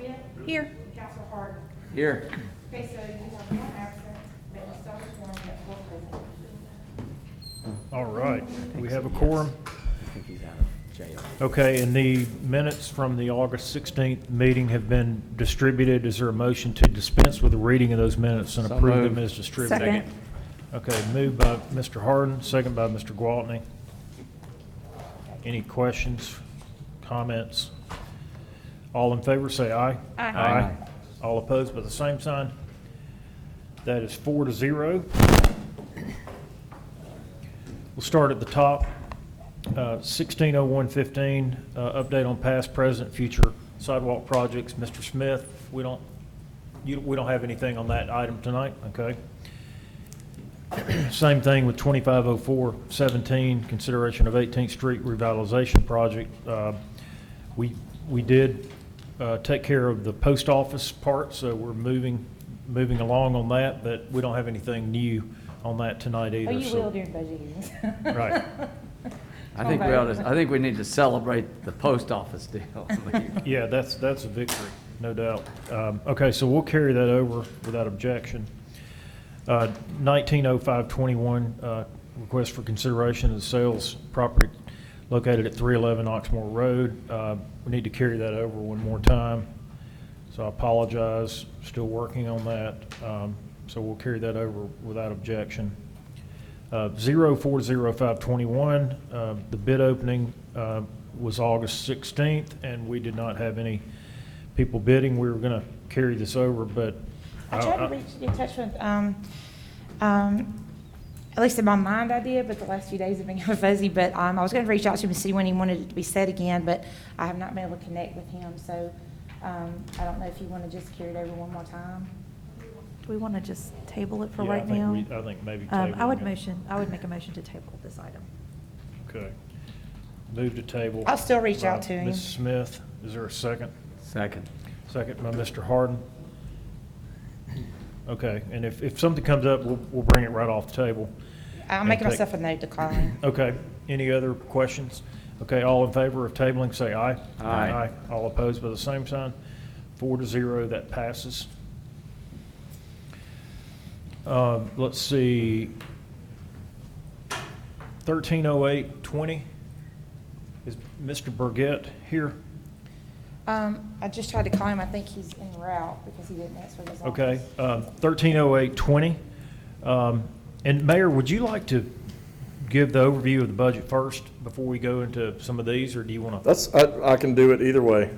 Smith. Here. Counselor Harden. Here. Okay, so you have one absent, but you still have one that will present. All right, we have a quorum. I think he's out of jail. Okay, and the minutes from the August 16th meeting have been distributed. Is there a motion to dispense with the reading of those minutes and So approve them moved. as distributed? Second. Okay, moved by Mr. Harden, second by Mr. Gwaltney. Any questions, comments? All in favor, say aye. Aye. Aye. All opposed by the same sign. That is 4-0. We'll start at the top. 160115, update on past, present, future sidewalk projects. Mr. Smith, we don't have anything on that item tonight, okay? Same thing with 250417, consideration of 18th Street revitalization project. We did take care of the post office part, so we're moving along on that, but we don't have anything new on that tonight either. Oh, you so- will during budget hearings. Right. I think we need to celebrate the post office deal. Yeah, that's a victory, no doubt. Okay, so we'll carry that over without objection. 190521, request for consideration of the sales property located at 311 Oxmoor Road. We need to carry that over one more time, so I apologize, still working on that. So we'll carry that over without objection. 040521, the bid opening was August 16th, and we did not have any people bidding. We were going to carry this over, but I tried to reach in touch with, at least in my mind I did, but the last few days have been kind of fuzzy. But I was going to reach out to him and see when he wanted it to be set again, but I have not been able to connect with him. So I don't know if you want to just carry it over one more time. Do we want to just table it for yeah, right now? I think maybe I would tabling it. make a motion to table this item. Okay. Move to table. I'll still reach out by to him. Ms. Smith, is there a second? Second. Second by Mr. Harden. Okay, and if something comes up, we'll bring it right off the table. I'll make And take- myself a note to call him. Okay, any other questions? Okay, all in favor of tabling, say aye. Aye. All opposed by the same sign. 4-0, that passes. Let's see, 130820, is Mr. Burgett here? I just tried to call him. I think he's en route because he didn't answer his office. Okay, 130820. And Mayor, would you like to give the overview of the budget first before we go into some of these, or do you want to? I can do it either way.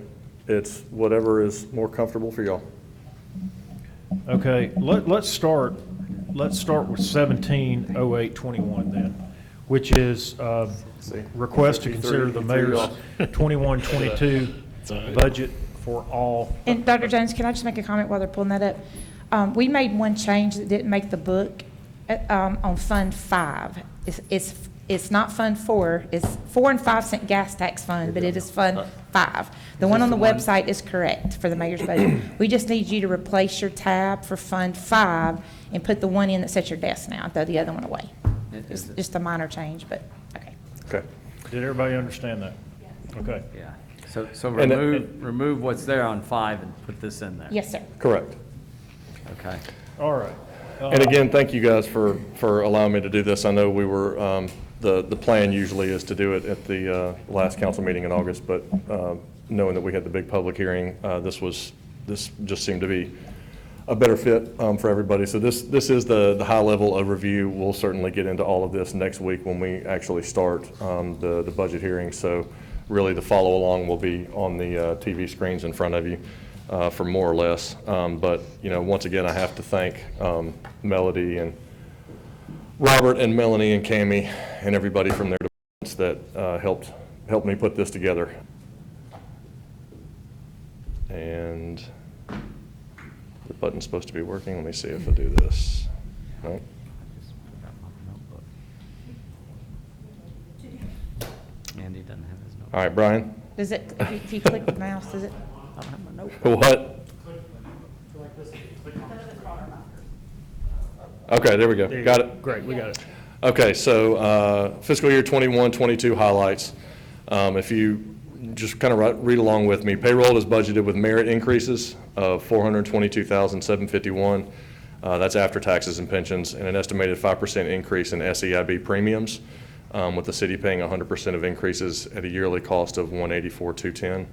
It's whatever is more comfortable for y'all. Okay, let's start with 170821 then, which is See. request to consider the mayor's 21-22 budget for all. And Dr. Jones, can I just make a comment while they're pulling that up? We made one change that didn't make the book on Fund 5. It's not Fund 4, it's 4 and 5 cent gas tax fund, but it is Fund 5. The one on the website is correct for the mayor's budget. We just need you to replace your tab for Fund 5 and put the one in that sets your desk now, throw the other one away. It's just a minor change, but, okay. Okay. Did everybody understand that? Okay. Yeah. So And- remove what's there on 5 and put this in there. Yes, sir. Correct. Okay. All right. And again, thank you guys for allowing me to do this. I know we were, the plan usually is to do it at the last council meeting in August, but knowing that we had the big public hearing, this just seemed to be a better fit for everybody. So this is the high-level overview. We'll certainly get into all of this next week when we actually start the budget hearing. So really the follow-along will be on the TV screens in front of you for more or less. But, once again, I have to thank Melody and Robert and Melanie and Cammie and everybody from their departments that helped me put this together. And the button's supposed to be working. Let me see if I do this. No? Andy doesn't have his notebook. All right, Brian. Does it, if you click the mouse, does it? I don't have my notebook. What? Okay, there we go. There you Got go. it? Great, we got it. Okay, so fiscal year 21-22 highlights. If you just kind of read along with me. Payroll is budgeted with merit increases of $422,751. That's after taxes and pensions, and an estimated 5% increase in SEIB premiums, with the city paying 100% of increases at a yearly cost of $184,210.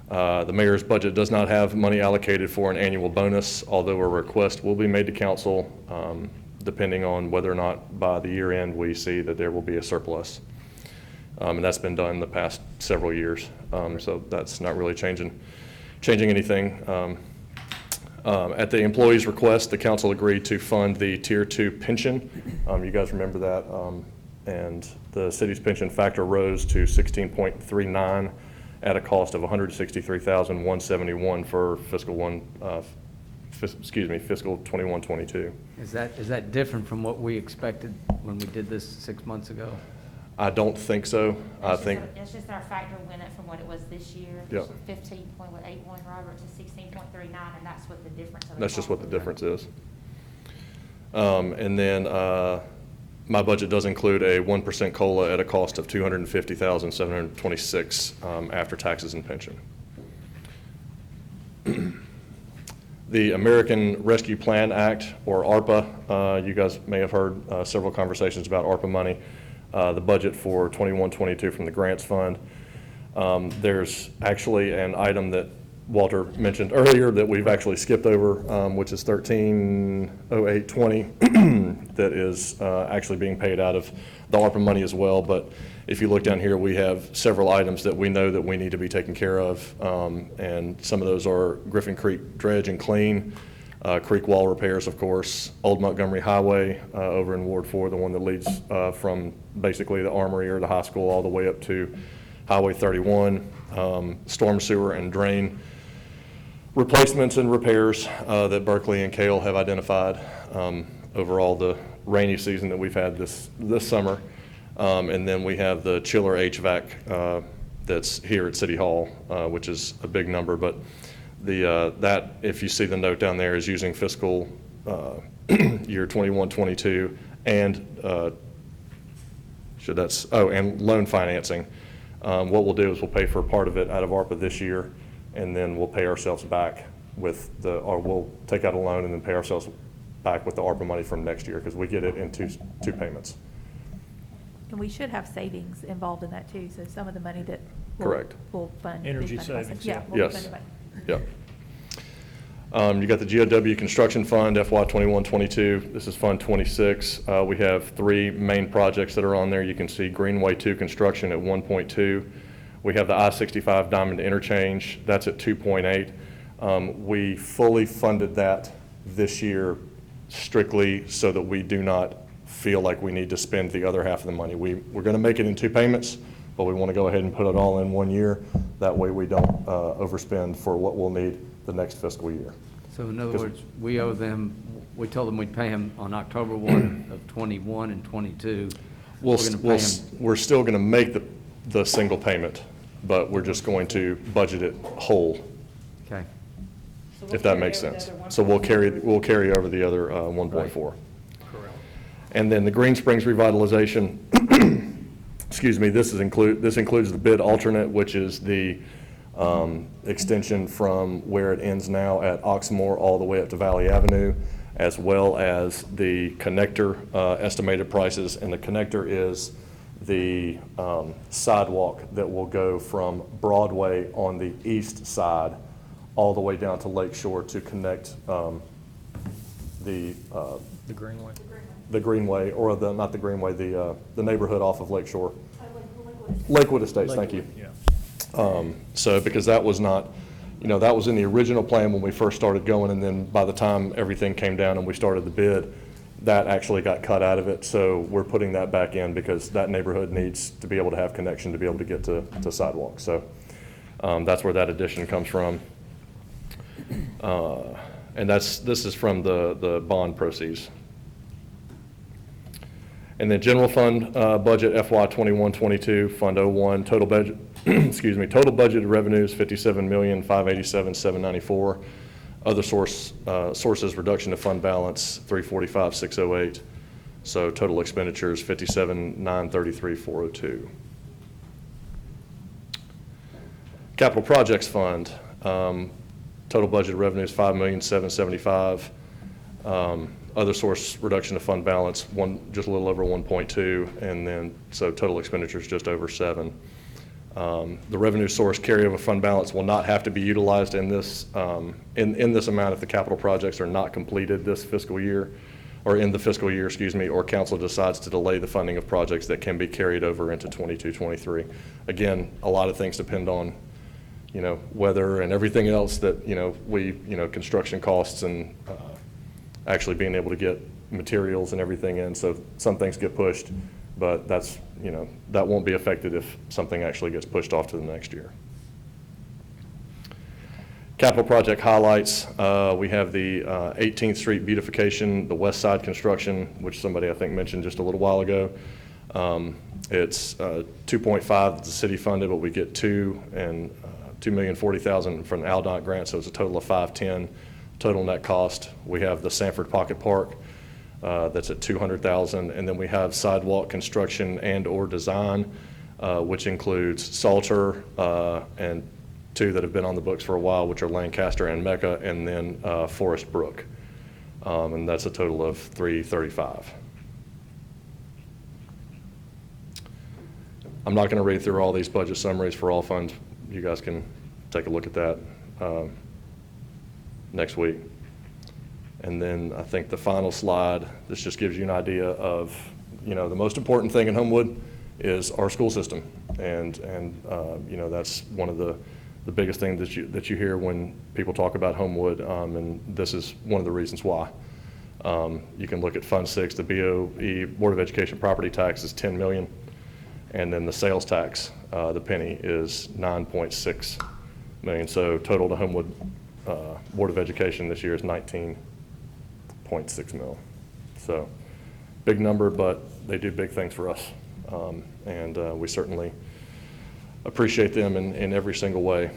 The mayor's budget does not have money allocated for an annual bonus, although a request will be made to council depending on whether or not by the year end we see that there will be a surplus. And that's been done the past several years. So that's not really changing anything. At the employee's request, the council agreed to fund the Tier 2 pension. You guys remember that? And the city's pension factor rose to 16.39 at a cost of $163,171 for fiscal 21-22. Is that different from what we expected when we did this 6 months ago? I don't think so. I think, It's just our factor went up from what it was this year. Yep. 15.81, Robert, to 16.39, and that's what the difference of the that's just what the cost difference is. And then my budget does include a 1% COLA at a cost of $250,726 after taxes and pension. The American Rescue Plan Act, or ARPA, you guys may have heard several conversations about ARPA money. The budget for 21-22 from the grants fund. There's actually an item that Walter mentioned earlier that we've actually skipped over, which is 130820, that is actually being paid out of the ARPA money as well. But if you look down here, we have several items that we know that we need to be taken care of, and some of those are Griffin Creek dredge and clean, creek wall repairs, of course, Old Montgomery Highway over in Ward 4, the one that leads from basically the Armory or the high school all the way up to Highway 31, storm sewer and drain replacements and repairs that Berkeley and Cale have identified over all the rainy season that we've had this summer. And then we have the chiller HVAC that's here at City Hall, which is a big number, but that, if you see the note down there, is using fiscal year 21-22 and and loan financing. What we'll do is we'll pay for part of it out of ARPA this year, and then we'll pay ourselves back with or we'll take out a loan and then pay ourselves back with the ARPA money from next year, because we get it in two payments. And we should have savings involved in that too, so some of the money that Correct. will fund. Energy be funded by- savings, Yeah. yeah. will be Yes. funded by- Yep. You got the GOW Construction Fund, FY 21-22. This is Fund 26. We have three main projects that are on there. You can see Greenway 2 construction at 1.2. We have the I-65 Diamond Interchange. That's at 2.8. We fully funded that this year strictly so that we do not feel like we need to spend the other half of the money. We're going to make it in two payments, but we want to go ahead and put it all in 1 year. That way we don't overspend for what we'll need the next fiscal year. So in other words, we owe them, we told them we'd pay them on October 1 of 21 and 22. We're going to pay them. We're still going to make the single payment, but we're just going to budget it whole, Okay. if that makes sense. So we'll carry over the other 1.4. Correct. And then the Green Springs revitalization, excuse me, this includes the bid alternate, which is the extension from where it ends now at Oxmoor all the way up to Valley Avenue, as well as the connector estimated prices. And the connector is the sidewalk that will go from Broadway on the east side all the way down to Lake Shore to connect the Greenway. the Greenway, or not the Greenway, the neighborhood off of Lake Shore. Lakewood Estates, thank you. Yeah. So, because that was not, that was in the original plan when we first started going, and then by the time everything came down and we started the bid, that actually got cut out of it. So we're putting that back in because that neighborhood needs to be able to have connection to be able to get to sidewalk. So that's where that addition comes from. And this is from the bond proceeds. And then general fund budget FY 21-22, Fund 01, total budget, excuse me, total budgeted revenues $57,587,794. Other sources reduction of fund balance $345,608. So total expenditures $57,933,402. Capital Projects Fund, total budget revenue is $5,775,000. Other source reduction of fund balance, just a little over 1.2, and then, so total expenditures just over 7. The revenue source carryover fund balance will not have to be utilized in this, in this amount if the capital projects are not completed this fiscal year, or in the fiscal year, excuse me, or council decides to delay the funding of projects that can be carried over into 22-23. Again, a lot of things depend on, weather and everything else that, construction costs and actually being able to get materials and everything in. So some things get pushed, but that's, that won't be affected if something actually gets pushed off to the next year. Capital project highlights, we have the 18th Street beautification, the west side construction, which somebody I think mentioned just a little while ago. It's 2.5 that the city funded, but we get $2,040,000 from the ALDOT grant, so it's a total of 510 total net cost. We have the Sanford Pocket Park, that's at $200,000, and then we have sidewalk construction and or design, which includes Salter and 2 that have been on the books for a while, which are Lancaster and Mecca, and then Forest Brook, and that's a total of $335. I'm not going to read through all these budget summaries for all funds. You guys can take a look at that next week. And then I think the final slide, this just gives you an idea of, the most important thing in Homewood is our school system. And that's one of the biggest things that you hear when people talk about Homewood, and this is one of the reasons why. You can look at Fund 6, the BOE, Board of Education property tax is $10 million, and then the sales tax, the penny, is $9.6 million. So total to Homewood Board of Education this year is $19.6 million. So big number, but they do big things for us, and we certainly appreciate them in every single way.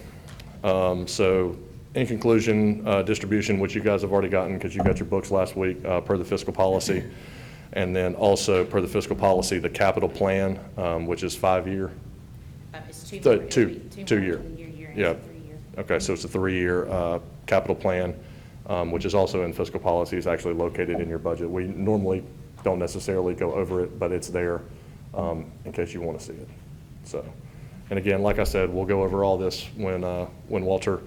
So in conclusion, distribution, which you guys have already gotten because you got your books last week, per the fiscal policy, and then also per the fiscal policy, the capital plan, which is 5-year. It's 2 The more. two year. Year, Yeah. 3 year. Okay, so it's a 3-year capital plan, which is also in fiscal policy, is actually located in your budget. We normally don't necessarily go over it, but it's there in case you want to see it. So, and again, like I said, we'll go over all this when Walter,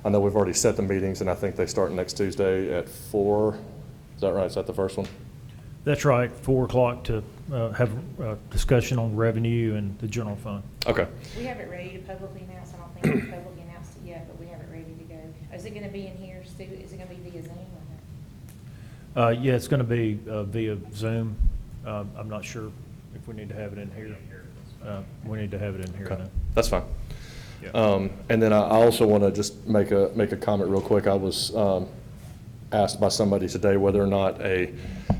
I know we've already set the meetings, and I think they start next Tuesday at 4. Is that right? Is that the first one? That's right, 4 o'clock to have a discussion on revenue and the general fund. Okay. We have it ready to publicly announce. I don't think we've publicly announced it yet, but we have it ready to go. Is it going to be in here, Stu? Is it going to be via Zoom or not? Yeah, it's going to be via Zoom. I'm not sure if we need to have it in here. We need to have it in here. Okay. now. That's fine. Yeah. And then I also want to just make a comment real quick. I was asked by somebody today whether or not a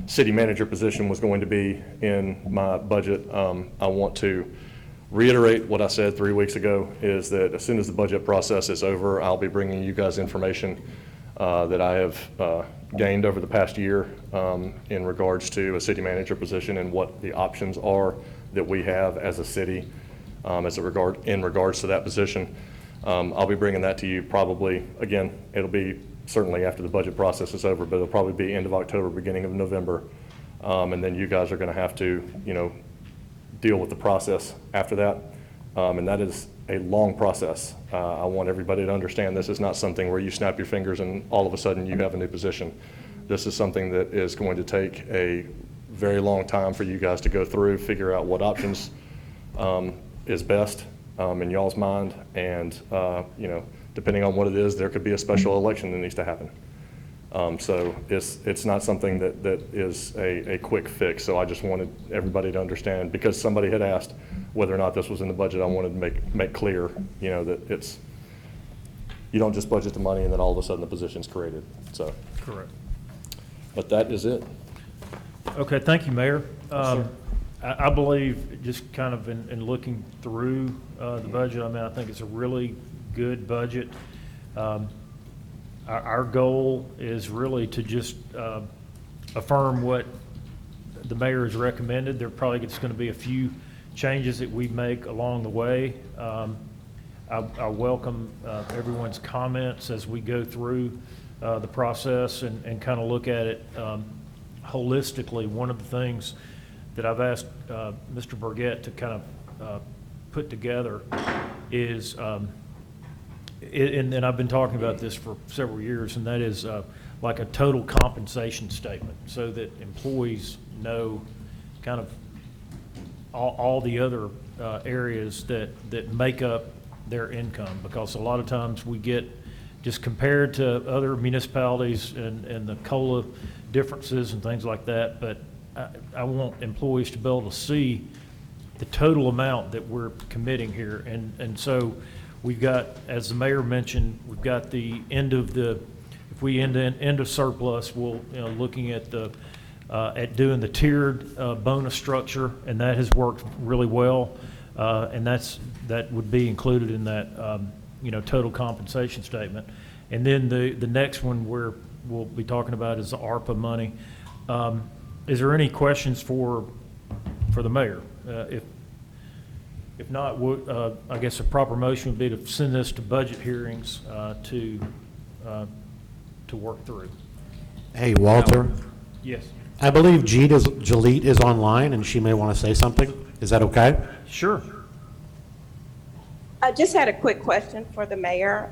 city manager position was going to be in my budget. I want to reiterate what I said 3 weeks ago, is that as soon as the budget process is over, I'll be bringing you guys information that I have gained over the past year in regards to a city manager position and what the options are that we have as a city in regards to that position. I'll be bringing that to you probably, again, it'll be certainly after the budget process is over, but it'll probably be end of October, beginning of November. And then you guys are going to have to, deal with the process after that. And that is a long process. I want everybody to understand this is not something where you snap your fingers and all of a sudden you have a new position. This is something that is going to take a very long time for you guys to go through, figure out what options is best in y'all's mind. And, depending on what it is, there could be a special election that needs to happen. So it's not something that is a quick fix. So I just wanted everybody to understand, because somebody had asked whether or not this was in the budget. I wanted to make clear, that you don't just budget the money and then all of a sudden the position's created. So, Correct. but that is it. Okay, thank you, Mayor. sir. I believe, just kind of in looking through the budget, I think it's a really good budget. Our goal is really to just affirm what the mayor has recommended. There probably is going to be a few changes that we make along the way. I welcome everyone's comments as we go through the process and kind of look at it holistically. One of the things that I've asked Mr. Burgett to kind of put together is, and I've been talking about this for several years, and that is like a total compensation statement, so that employees know kind of all the other areas that make up their income, because a lot of times we get just compared to other municipalities and the COLA differences and things like that, but I want employees to be able to see the total amount that we're committing here. And so we've got, as the mayor mentioned, we've got the end of the, if we end of surplus, we'll, looking at at doing the tiered bonus structure, and that has worked really well. And that would be included in that, total compensation statement. And then the next one we'll be talking about is the ARPA money. Is there any questions for the mayor? If not, I guess a proper motion would be to send this to budget hearings to work through. Hey, Walter, Yes. I believe Jalit is online, and she may want to say something. Is that okay? Sure. I just had a quick question for the mayor.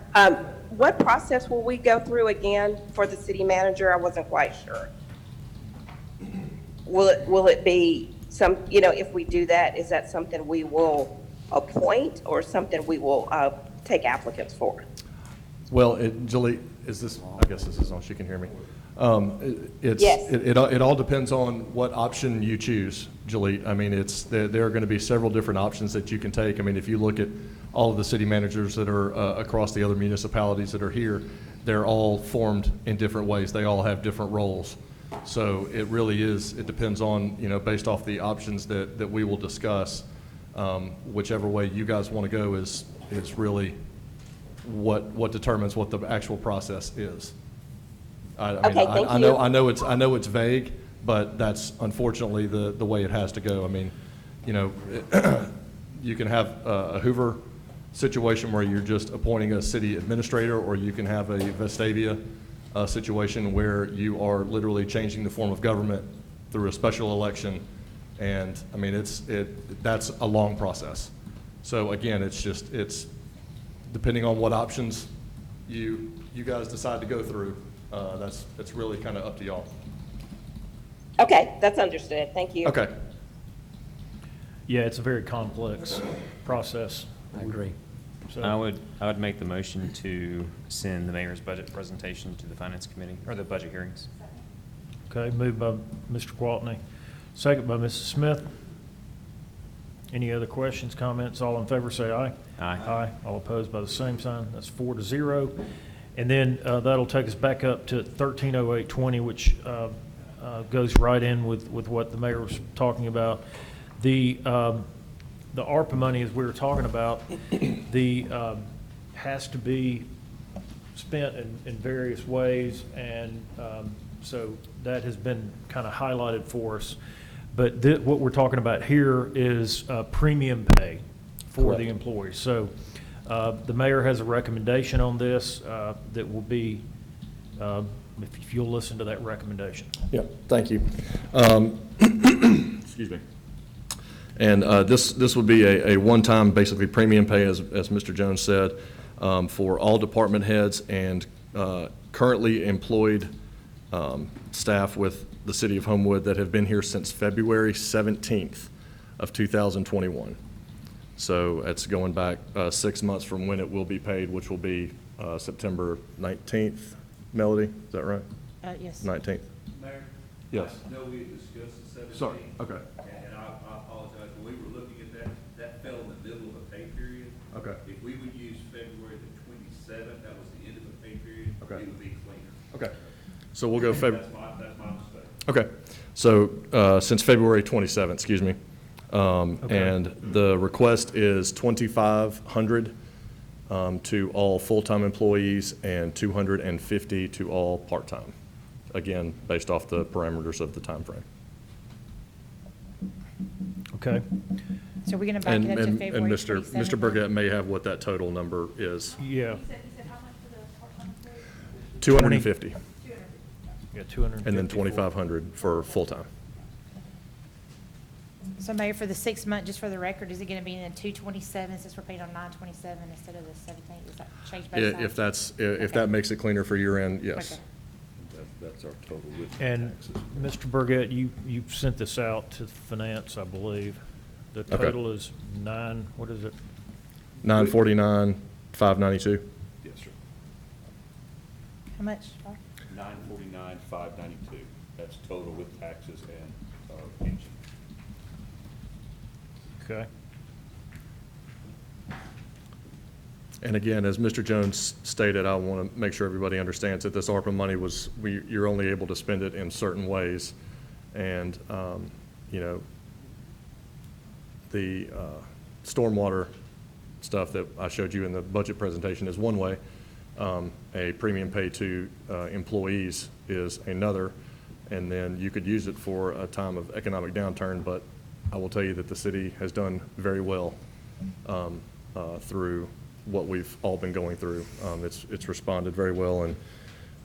What process will we go through again for the city manager? I wasn't quite sure. Will it be some, if we do that, is that something we will appoint or something we will take applicants for? Well, Julie, I guess this is on, she can hear me. Yes. It all depends on what option you choose, Julie. I mean, there are going to be several different options that you can take. I mean, if you look at all of the city managers that are across the other municipalities that are here, they're all formed in different ways. They all have different roles. So it really is, it depends on, based off the options that we will discuss, whichever way you guys want to go is really what determines what the actual process is. Okay, thank you. I know it's vague, but that's unfortunately the way it has to go. I mean, you can have a Hoover situation where you're just appointing a city administrator, or you can have a Vestavia situation where you are literally changing the form of government through a special election. And I mean, that's a long process. So again, it's depending on what options you guys decide to go through. That's really kind of up to y'all. Okay, that's understood. Thank you. Okay. Yeah, it's a very complex process. I agree. So, I would make the motion to send the mayor's budget presentation to the finance committee, or the budget hearings. okay, moved by Mr. Gwaltney, second by Mrs. Smith. Any other questions, comments? All in favor say aye. Aye. Aye. All opposed by the same sign. That's 4-0. And then that'll take us back up to 130820, which goes right in with what the mayor was talking about. The ARPA money, as we were talking about, has to be spent in various ways, and so that has been kind of highlighted for us. But what we're talking about here is premium pay for Correct. the employees. So the mayor has a recommendation on this that will be, if you'll listen to that recommendation. Yeah, thank you. Excuse me. And this would be a one-time, basically, premium pay, as Mr. Jones said, for all department heads and currently employed staff with the city of Homewood that have been here since February 17th of 2021. So it's going back 6 months from when it will be paid, which will be September 19th. Melody, is that right? Yes. 19th. Mayor? Yes. I know we had discussed the 17th. Sorry, okay. And I apologize, but we were looking at that fell in the middle of a pay period. Okay. If we would use February the 27th, that was the end of the pay period, Okay. it would be cleaner. Okay. So we'll go February. That's my mistake. Okay, so since February 27th, excuse me. Okay. And the request is 2,500 to all full-time employees and 250 to all part-time. Again, based off the parameters of the time frame. Okay. So we're gonna back it up to February And Mr. 27th? Burgett may have what that total number is. Yeah, You said how much for the part-time employees? 250, yeah, 250. and then 2,500 for full-time. So Mayor, for the 6 month, just for the record, is it gonna be in the 227 since we're paid on 9/27 instead of the 17th? Is that changed by the If that makes it cleaner for year end, yes. Okay. That's our total with And taxes. Mr. Burgett, you sent this out to finance, I believe. The Okay. total is what is it? 949, 592. Yes, sir. How much? Bob? 949, 592. That's total with taxes and pension. Okay. And again, as Mr. Jones stated, I want to make sure everybody understands that this ARPA money you're only able to spend it in certain ways. And, the stormwater stuff that I showed you in the budget presentation is one way. A premium pay to employees is another. And then you could use it for a time of economic downturn, but I will tell you that the city has done very well through what we've all been going through. It's responded very well,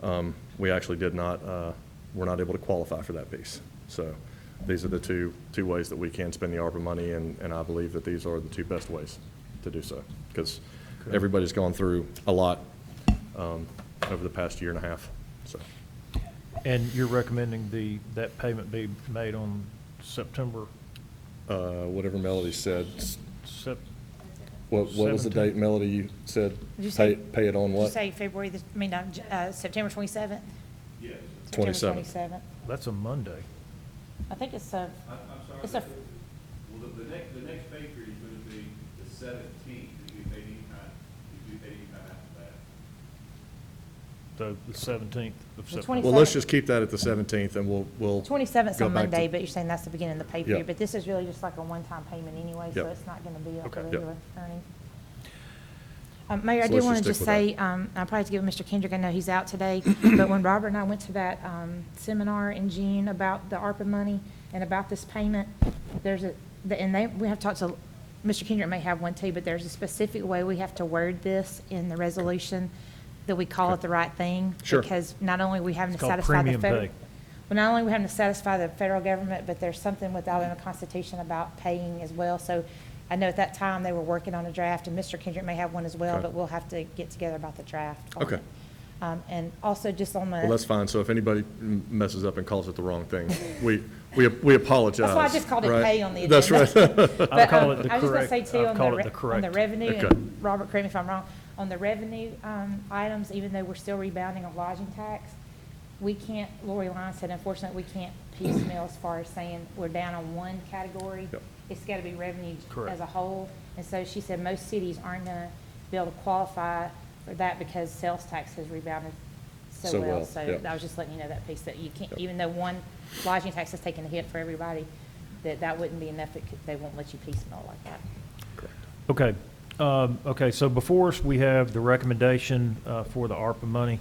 and we actually we're not able to qualify for that piece. So these are the two ways that we can spend the ARPA money, and I believe that these are the two best ways to do so, because everybody's gone through a lot over the past year and a half, so. And you're recommending that payment be made on September? Whatever Melody said. Sep- What was the 17th. date, Melody, you said? Did you say- Pay it on Did you what? say February, September 27th? Yes. 27th. 27th. That's a Monday. I think it's I'm it's sorry. a, Well, the next pay period is going to be the 17th. You get paid anytime, you get paid anytime after that. The 17th of The September. 20th. Well, let's just keep that at the 17th, and we'll. 27th's go on back to- Monday, but you're saying that's the beginning of the pay Yeah. period. But this is really just like a one-time payment anyway, so Yep. it's not gonna be like Okay. a Yep. regular earning. Mayor, I So did let's want just to just stick say, with I probably have to give Mr. Kendrick, I know he's out today, but when Robert and I went to that seminar in June about the ARPA money and about this payment, we have talked to, Mr. Kendrick may have one too, but there's a specific way we have to word this in the resolution that we call it the right thing. Sure. Because not only are we having It's to called satisfy the premium federal. pay. Well, not only are we having to satisfy the federal government, but there's something without in the Constitution about paying as well. So I know at that time they were working on a draft, and Mr. Kendrick may have one as well, Okay. but we'll have to get together about the draft. on Okay. it. And also just on the. Well, that's fine. So if anybody messes up and calls it the wrong thing, we apologize. That's why I just called it right? pay on the That's agenda. right. But, I'll call it the I was just gonna say correct- too, I'll on call the, it the on the correct. revenue, Okay. and Robert, correct me if I'm wrong, on the revenue, items, even though we're still rebounding on lodging tax, we can't, Lori Lyons said, unfortunately, we can't piecemeal as far as saying we're down on one category. Yep. It's gotta be revenue Correct. as a whole. And so she said most cities aren't gonna be able to qualify for that because sales tax has rebounded so So well. well, So yep. I was just letting you know that piece, that you can't, Yep. even though one lodging tax has taken a hit for everybody, that wouldn't be enough, they won't let you piecemeal like that. Okay. Okay, so before us, we have the recommendation for the ARPA money,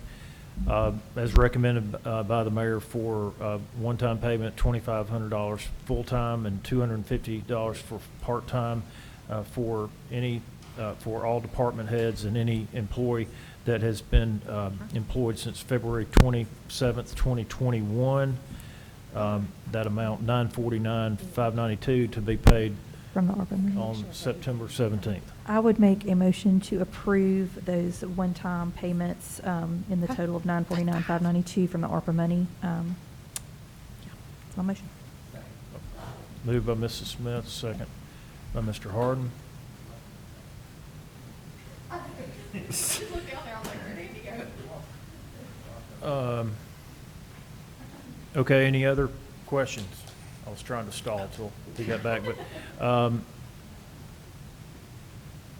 as recommended by the mayor for one-time payment, $2,500 full-time and $250 for part-time for all department heads and any employee that has been employed since February 27th, 2021. That amount, $949,592, to be paid From the ARPA money. on September 17th. I would make a motion to approve those one-time payments in the total of $949,592 from the ARPA money. Yeah, that's my motion. Moved by Mrs. Smith, second by Mr. Harden. Okay, any other questions? I was trying to stall till he got back, but,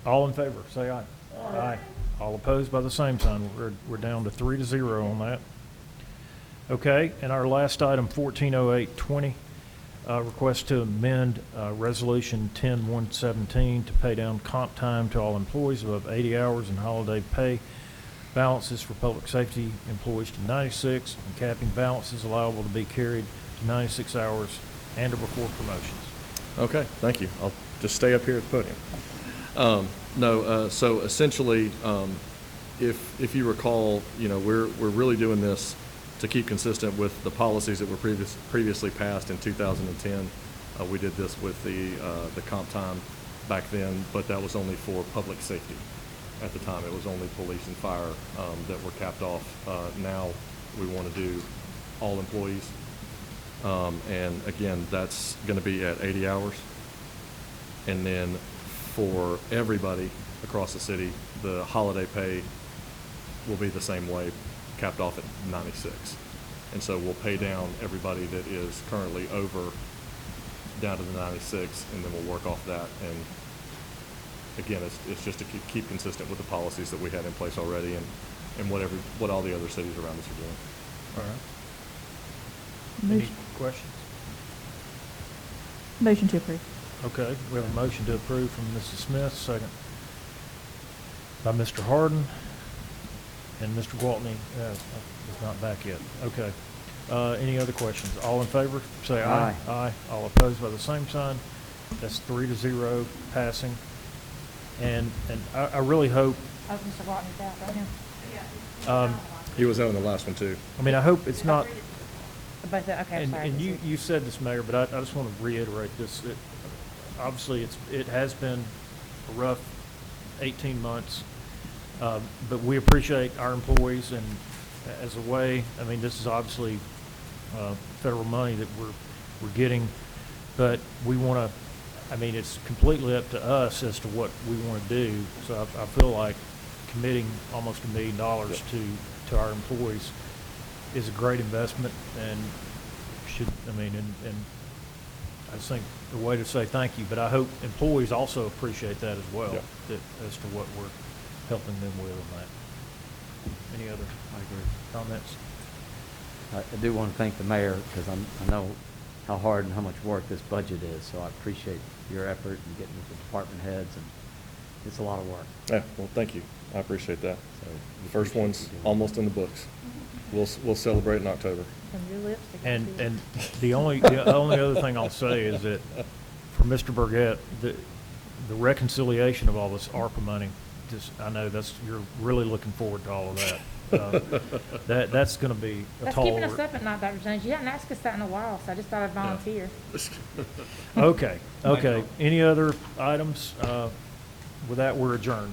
all in favor, say aye. Aye. All opposed by the same sign. We're down to 3-0 on that. Okay, and our last item, 140820, request to amend Resolution 10-117 to pay down comp time to all employees above 80 hours and holiday pay balances for public safety employees to 96, and capping balances allowable to be carried to 96 hours and or before promotions. Okay, thank you. I'll just stay up here at the podium. No, so essentially, if you recall, we're really doing this to keep consistent with the policies that were previously passed in 2010. We did this with the comp time back then, but that was only for public safety. At the time, it was only police and fire that were capped off. Now we want to do all employees. And again, that's going to be at 80 hours. And then for everybody across the city, the holiday pay will be the same way, capped off at 96. And so we'll pay down everybody that is currently over down to the 96, and then we'll work off that. And again, it's just to keep consistent with the policies that we had in place already and what all the other cities around us are doing. All right. Any Motion- questions? Motion to approve. Okay, we have a motion to approve from Mrs. Smith, second by Mr. Harden, and Mr. Gwaltney is not back yet. Okay. Any other questions? All in favor, say aye. Aye. Aye. All opposed by the same sign. That's 3-0 passing. And I really hope, Oh, Mr. Watney's out right now. He was out in the last one too. I mean, I hope it's not, But, okay, I'm sorry. and you said this, Mayor, but I just want to reiterate this. Obviously, it has been a rough 18 months, but we appreciate our employees, and as a way, I mean, this is obviously federal money that we're getting, but we want to, I mean, it's completely up to us as to what we want to do. So I feel like committing almost $1 million to our employees is a great investment, and should, I mean, and I just think the way to say thank you, but I hope employees also appreciate that as well, Yeah. as to what we're helping them with on that. Any other I agree. comments? I do want to thank the mayor, because I know how hard and how much work this budget is, so I appreciate your effort in getting with the department heads, and it's a lot of work. Yeah, well, thank you. I appreciate that. So The first one's almost in the books. We'll celebrate in October. From your lips to God's And ears. the only other thing I'll say is that for Mr. Burgett, the reconciliation of all this ARPA money, I know you're really looking forward to all of that. That's going to be a That's tall keeping us order. up at night, Dr. Jones. You haven't asked us that in a while, so I just thought I'd volunteer. Okay. Any other items? With that, we're adjourned.